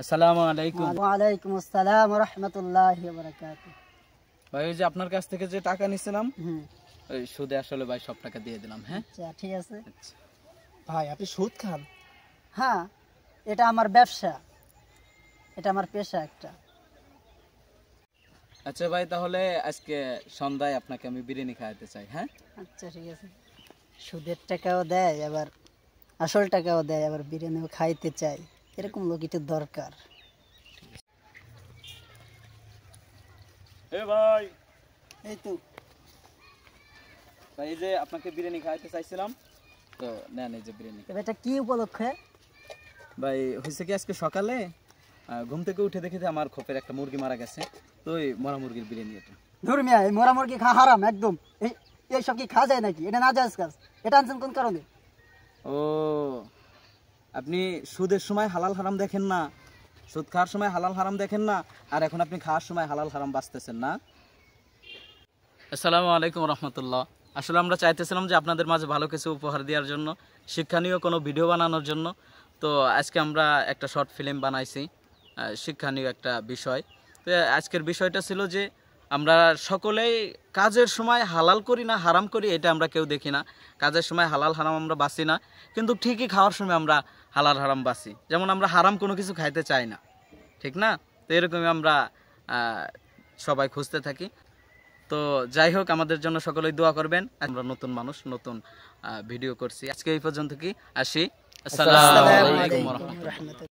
আসসালামু আলাইকুম। ওয়া আলাইকুম আসসালাম ওয়া রাহমাতুল্লাহি ওয়া বারাকাতুহু। ভাই ওই যে আপনার কাছ থেকে যে টাকা নিছিলাম হুম, ওই সুদে আসলে ভাই সব টাকা দিয়ে দিলাম। হ্যাঁ আচ্ছা ঠিক আছে। আচ্ছা। ভাই আপনি সুদ খান? হ্যাঁ, এটা আমার ব্যবসা, এটা আমার পেশা একটা। আচ্ছা ভাই তাহলে আজকে সন্ধ্যায় আপনাকে আমি বিরিয়ানি খাওয়াতে চাই। হ্যাঁ আচ্ছা ঠিক আছে। সুদের টাকাও দেয় আবার আসল টাকাও দেয়, আবার বিরিয়ানিও খাইতে চাই, এরকম লোক একটু দরকার। এ ভাই, এই তো ভাই এই যে আপনাকে বিরিয়ানি খাওয়াতে চাইছিলাম, তো নেন এই যে বিরিয়ানি। তবে এটা কি উপলক্ষে? ভাই হয়েছে কি আজকে সকালে ঘুম থেকে উঠে দেখি যে আমার খোপের একটা মুরগি মারা গেছে, তো ওই মরা মুরগির বিরিয়ানি এটা। ধর্মিয়া, এই মরা মুরগি খাওয়া হারাম একদম। এইসব কি খাওয়া যায় নাকি? এটা না জায়েজ কাজ। এটা আনছেন কোন কারণে? ও, আপনি সুদের সময় হালাল হারাম দেখেন না, সুদ খাওয়ার সময় হালাল হারাম দেখেন না, আর এখন আপনি খাওয়ার সময় হালাল হারাম বাঁচতেছেন না। আসসালামু আলাইকুম রহমতুল্লাহ। আসলে আমরা চাইতেছিলাম যে আপনাদের মাঝে ভালো কিছু উপহার দেওয়ার জন্য, শিক্ষণীয় কোনো ভিডিও বানানোর জন্য। তো আজকে আমরা একটা শর্ট ফিল্ম বানাইছি, শিক্ষণীয় একটা বিষয়। তো আজকের বিষয়টা ছিল যে আমরা সকলেই কাজের সময় হালাল করি না হারাম করি, এটা আমরা কেউ দেখি না। কাজের সময় হালাল হারাম আমরা বাঁচি না, কিন্তু ঠিকই খাওয়ার সময় আমরা হালাল হারাম বাঁচি। যেমন আমরা হারাম কোনো কিছু খাইতে চাই না, ঠিক না? তো এরকমই আমরা সবাই খুঁজতে থাকি। তো যাই হোক, আমাদের জন্য সকলেই দোয়া করবেন। আমরা নতুন মানুষ, নতুন ভিডিও করছি। আজকে এই পর্যন্ত কি আসি। আসসালামু আলাইকুম ওয়া রাহমাতুল্লাহ।